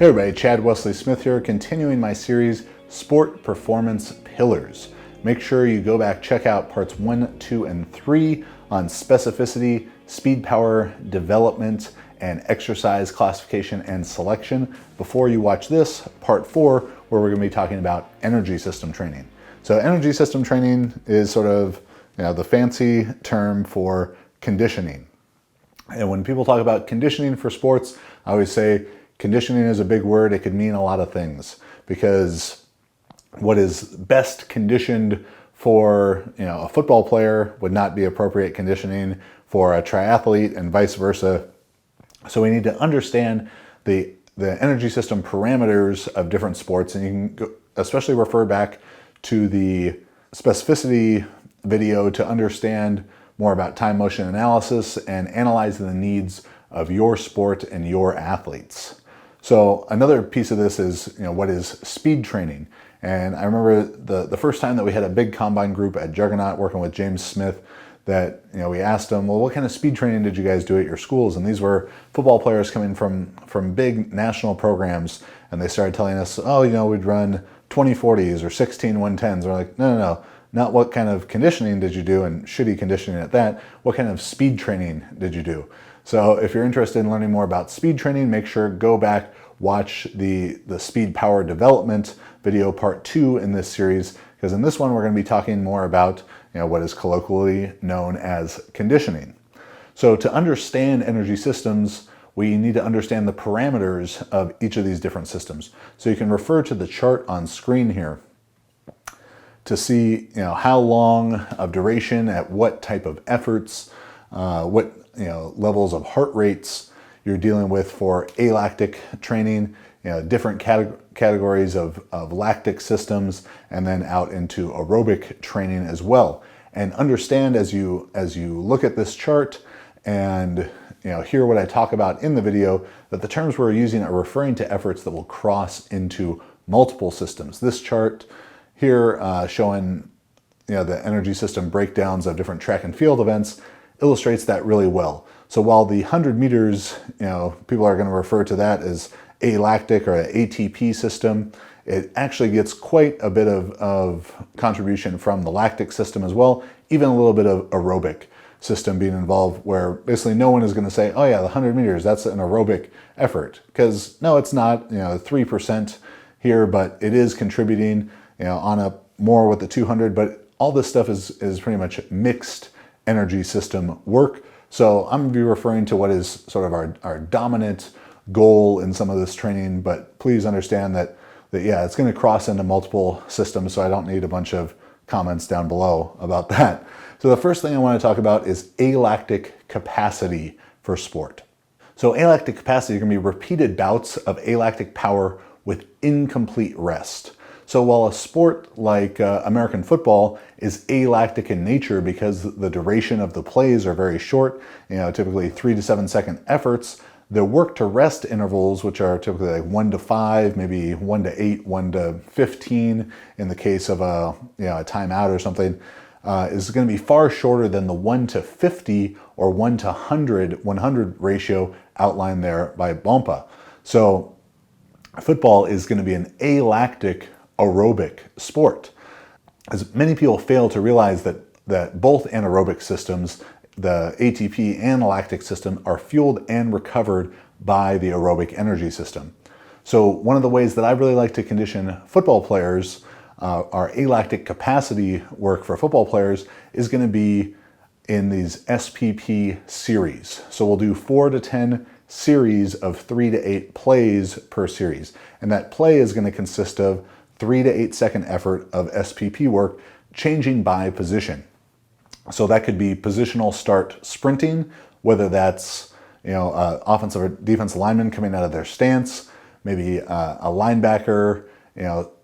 Hey everybody, Chad Wesley Smith here, continuing my series, Sport Performance Pillars. Make sure you go back, check out parts 1, 2, and 3 on specificity, speed power development, and exercise classification and selection before you watch this, part 4, where we're going to be talking about energy system training. So energy system training is sort of the fancy term for conditioning. And when people talk about conditioning for sports, I always say conditioning is a big word. It could mean a lot of things, because what is best conditioned for a football player would not be appropriate conditioning for a triathlete, and vice versa. So we need to understand the energy system parameters of different sports, and you can go, especially refer back to the specificity video to understand more about time motion analysis and analyzing the needs of your sport and your athletes. So another piece of this is, what is speed training? And I remember the first time that we had a big combine group at Juggernaut working with James Smith, that we asked them, well, what kind of speed training did you guys do at your schools? And these were football players coming from big national programs, and they started telling us, we'd run 20/40s or 16 110s. We're like, no, not what kind of conditioning did you do, and shitty conditioning at that. What kind of speed training did you do? So if you're interested in learning more about speed training, make sure go back, watch the speed power development video part 2 in this series, because in this one we're going to be talking more about what is colloquially known as conditioning. So to understand energy systems, we need to understand the parameters of each of these different systems. So you can refer to the chart on screen here to see how long of duration at what type of efforts, what levels of heart rates you're dealing with for alactic training, different categories of lactic systems, and then out into aerobic training as well. And understand as you look at this chart and hear what I talk about in the video, that the terms we're using are referring to efforts that will cross into multiple systems. This chart here showing the energy system breakdowns of different track and field events illustrates that really well. So while the 100 meters, people are going to refer to that as alactic or an ATP system, it actually gets quite a bit of contribution from the lactic system as well, even a little bit of aerobic system being involved, where basically no one is going to say, oh yeah, the 100 meters, that's an aerobic effort. Because no, it's not, 3% here, but it is contributing, on a more with the 200, but all this stuff is pretty much mixed energy system work. So I'm going to be referring to what is sort of our dominant goal in some of this training, but please understand that it's going to cross into multiple systems, so I don't need a bunch of comments down below about that. So the first thing I want to talk about is alactic capacity for sport. So alactic capacity are going to be repeated bouts of alactic power with incomplete rest. So while a sport like American football is alactic in nature because the duration of the plays are very short, typically 3 to 7 second efforts, the work to rest intervals, which are typically like 1 to 5, maybe 1 to 8, 1 to 15 in the case of a timeout or something, is going to be far shorter than the 1 to 50 or 1 to 100 ratio outlined there by Bompa. So football is going to be an alactic aerobic sport, as many people fail to realize that both anaerobic systems, the ATP and lactic system, are fueled and recovered by the aerobic energy system. So one of the ways that I really like to condition football players, our alactic capacity work for football players, is going to be in these SPP series. So we'll do 4 to 10 series of 3 to 8 plays per series. And that play is going to consist of 3 to 8 second effort of SPP work, changing by position. So that could be positional start sprinting, whether that's offensive or defensive lineman coming out of their stance, maybe a linebacker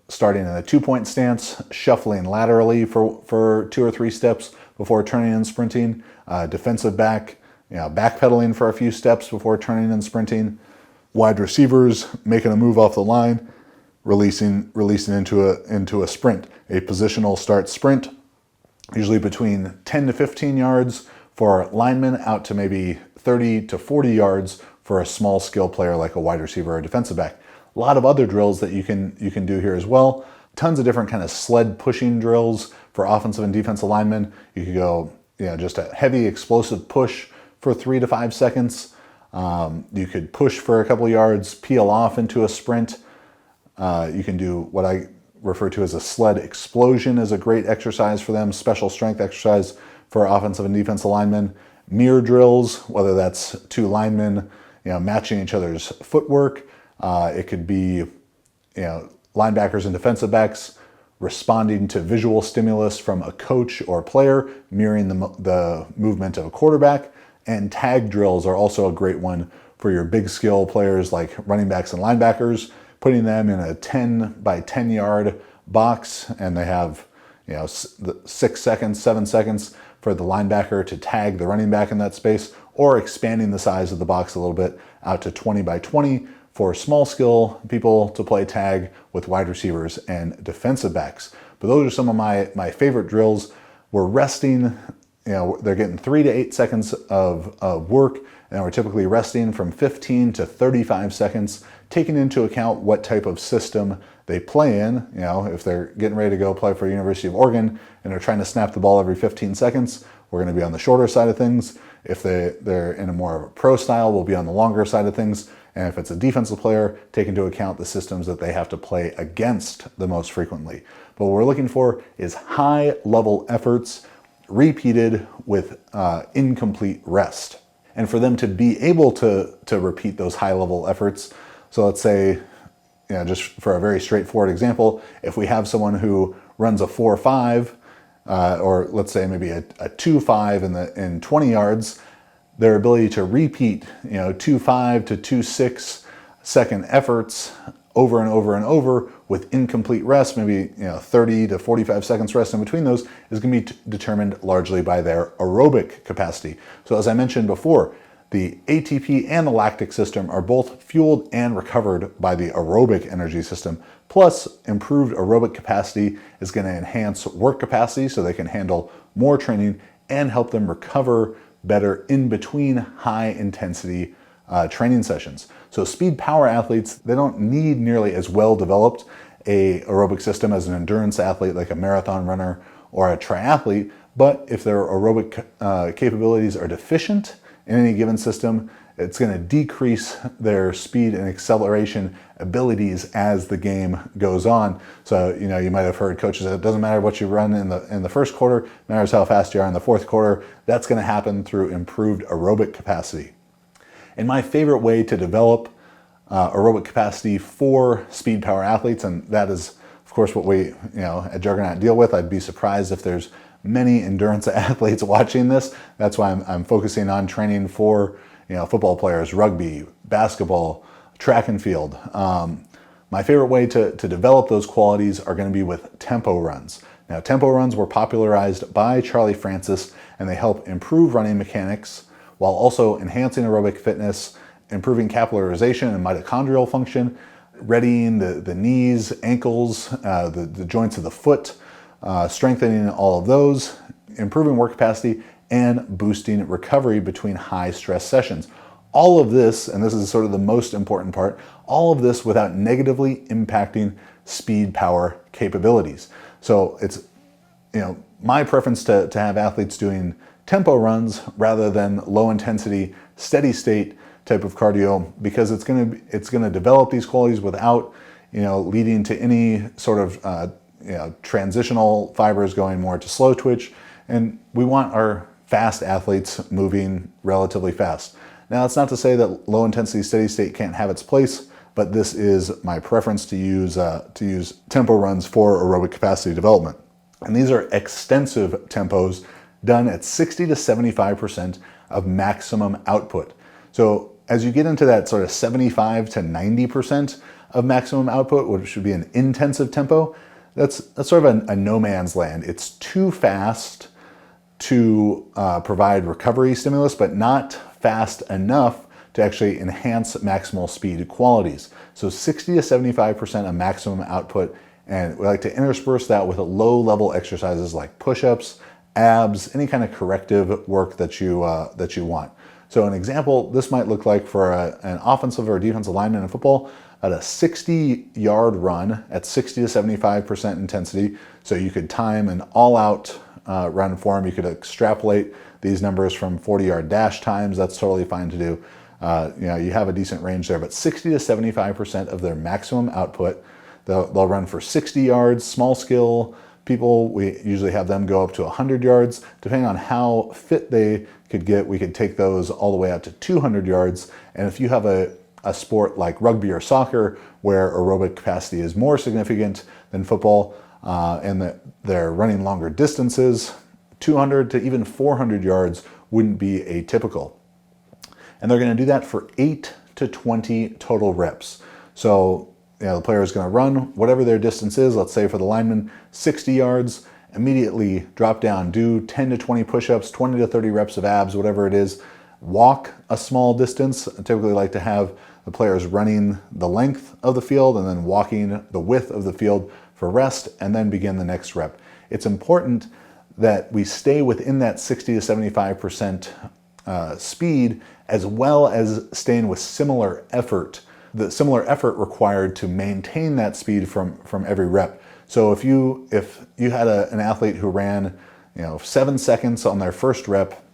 starting in a 2-point stance, shuffling laterally for 2 or 3 steps before turning and sprinting, defensive back backpedaling for a few steps before turning and sprinting, wide receivers making a move off the line, releasing into a sprint, a positional start sprint, usually between 10 to 15 yards for linemen, out to maybe 30 to 40 yards for a small skill player like a wide receiver or defensive back. A lot of other drills that you can do here as well. Tons of different kind of sled pushing drills for offensive and defensive linemen. You could go, just a heavy explosive push for 3 to 5 seconds. You could push for a couple of yards, peel off into a sprint. You can do what I refer to as a sled explosion is a great exercise for them, special strength exercise for offensive and defensive linemen. Mirror drills, whether that's two linemen, matching each other's footwork. It could be, linebackers and defensive backs responding to visual stimulus from a coach or player, mirroring the movement of a quarterback. And tag drills are also a great one for your big skill players like running backs and linebackers, putting them in a 10 by 10 yard box, and they have 6 seconds, 7 seconds for the linebacker to tag the running back in that space, or expanding the size of the box a little bit out to 20 by 20 for small skill people to play tag with wide receivers and defensive backs. But those are some of my favorite drills. We're resting, they're getting 3 to 8 seconds of work, and we're typically resting from 15 to 35 seconds, taking into account what type of system they play in. If they're getting ready to go play for University of Oregon and they're trying to snap the ball every 15 seconds, we're going to be on the shorter side of things. If they're in a more of a pro style, we'll be on the longer side of things. And if it's a defensive player, take into account the systems that they have to play against the most frequently. But what we're looking for is high level efforts repeated with incomplete rest. And for them to be able to repeat those high level efforts, so let's say, just for a very straightforward example, if we have someone who runs a 4.5, or let's say maybe a 2.5 in 20 yards, their ability to repeat 2.5 to 2.6 second efforts over and over and over with incomplete rest, maybe 30 to 45 seconds rest in between those, is going to be determined largely by their aerobic capacity. So as I mentioned before, the ATP and the lactic system are both fueled and recovered by the aerobic energy system. Plus, improved aerobic capacity is going to enhance work capacity so they can handle more training and help them recover better in between high intensity training sessions. So speed power athletes, they don't need nearly as well developed a aerobic system as an endurance athlete like a marathon runner or a triathlete, but if their aerobic capabilities are deficient in any given system, it's going to decrease their speed and acceleration abilities as the game goes on. So, you might have heard coaches say it doesn't matter what you run in the first quarter, it matters how fast you are in the fourth quarter. That's going to happen through improved aerobic capacity. And my favorite way to develop aerobic capacity for speed power athletes, and that is, of course, what we, at Juggernaut deal with. I'd be surprised if there's many endurance athletes watching this. That's why I'm focusing on training for football players, rugby, basketball, track and field. My favorite way to develop those qualities are going to be with tempo runs. Now, tempo runs were popularized by Charlie Francis, and they help improve running mechanics while also enhancing aerobic fitness, improving capillarization and mitochondrial function, readying the knees, ankles, the joints of the foot, strengthening all of those, improving work capacity, and boosting recovery between high stress sessions. All of this, and this is sort of the most important part, all of this without negatively impacting speed power capabilities. So it's, my preference to have athletes doing tempo runs rather than low intensity, steady state type of cardio, because it's going to develop these qualities without, leading to any sort of, transitional fibers going more to slow twitch. And we want our fast athletes moving relatively fast. Now, it's not to say that low intensity steady state can't have its place, but this is my preference to use tempo runs for aerobic capacity development. And these are extensive tempos done at 60 to 75% of maximum output. So as you get into that sort of 75 to 90% of maximum output, which should be an intensive tempo, that's sort of a no man's land. It's too fast to provide recovery stimulus, but not fast enough to actually enhance maximal speed qualities. So 60 to 75% of maximum output, and we like to intersperse that with low level exercises like push-ups, abs, any kind of corrective work that you want. So an example, this might look like for an offensive or defensive lineman in football, at a 60-yard run at 60 to 75% intensity. So you could time an all-out run for them. You could extrapolate these numbers from 40-yard dash times. That's totally fine to do. You have a decent range there, but 60 to 75% of their maximum output. They'll run for 60 yards. Small skill people, we usually have them go up to 100 yards. Depending on how fit they could get, we could take those all the way out to 200 yards. And if you have a sport like rugby or soccer, where aerobic capacity is more significant than football, and that they're running longer distances, 200 to even 400 yards wouldn't be atypical. And they're going to do that for 8 to 20 total reps. So the player is going to run whatever their distance is. Let's say for the lineman, 60 yards, immediately drop down, do 10 to 20 push-ups, 20 to 30 reps of abs, whatever it is. Walk a small distance. I typically like to have the players running the length of the field and then walking the width of the field for rest, and then begin the next rep. It's important that we stay within that 60 to 75% speed, as well as staying with similar effort, the similar effort required to maintain that speed from every rep. So if you had an athlete who ran 7 seconds on their first rep,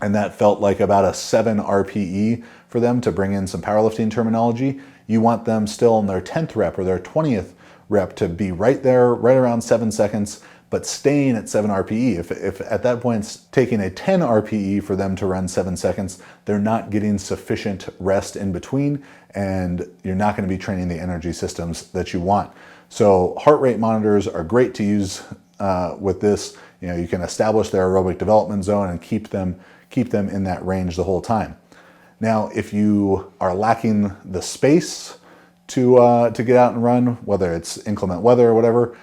and that felt like about a 7 RPE for them, to bring in some powerlifting terminology, you want them still on their 10th rep or their 20th rep to be right there, right around 7 seconds, but staying at 7 RPE. If at that point it's taking a 10 RPE for them to run 7 seconds, they're not getting sufficient rest in between, and you're not going to be training the energy systems that you want. So heart rate monitors are great to use with this. You can establish their aerobic development zone and keep them in that range the whole time. Now, if you are lacking the space to get out and run, whether it's inclement weather or whatever,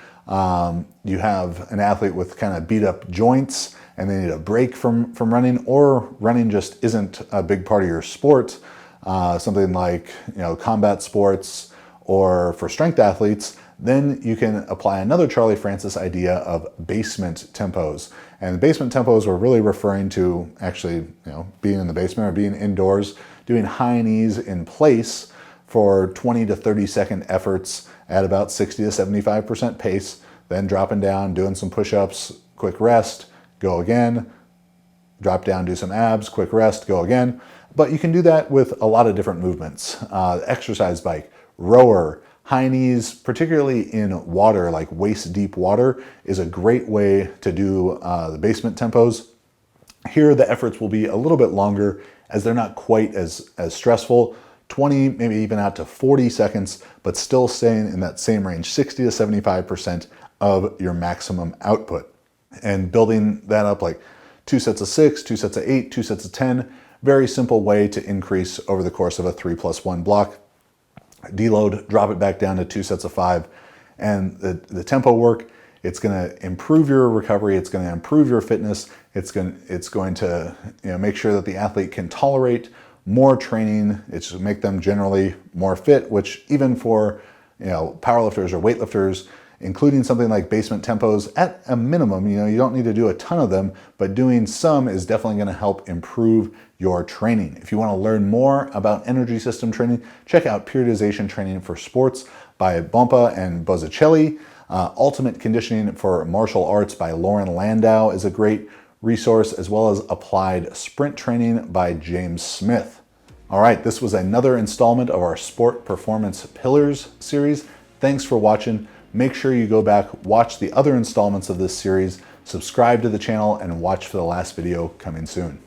you have an athlete with kind of beat up joints and they need a break from running, or running just isn't a big part of your sport, something like combat sports or for strength athletes, then you can apply another Charlie Francis idea of basement tempos. And basement tempos we're really referring to actually being in the basement or being indoors, doing high knees in place for 20 to 30 second efforts at about 60 to 75% pace, then dropping down, doing some push-ups, quick rest, go again, drop down, do some abs, quick rest, go again. But you can do that with a lot of different movements. Exercise bike, rower, high knees, particularly in water, like waist deep water, is a great way to do the basement tempos. Here the efforts will be a little bit longer, as they're not quite as stressful. 20, maybe even out to 40 seconds, but still staying in that same range, 60 to 75% of your maximum output. And building that up like 2 sets of 6, 2 sets of 8, 2 sets of 10, very simple way to increase over the course of a 3+1 block. Deload, drop it back down to 2 sets of 5. And the tempo work, it's going to improve your recovery, it's going to improve your fitness, it's going to make sure that the athlete can tolerate more training. It's to make them generally more fit, which even for powerlifters or weightlifters, including something like basement tempos, at a minimum, you don't need to do a ton of them, but doing some is definitely going to help improve your training. If you want to learn more about energy system training, check out Periodization Training for Sports by Bompa and Bozzicelli. Ultimate Conditioning for Martial Arts by Lauren Landau is a great resource, as well as Applied Sprint Training by James Smith. All right, this was another installment of our Sport Performance Pillars series. Thanks for watching. Make sure you go back, watch the other installments of this series, subscribe to the channel, and watch for the last video coming soon.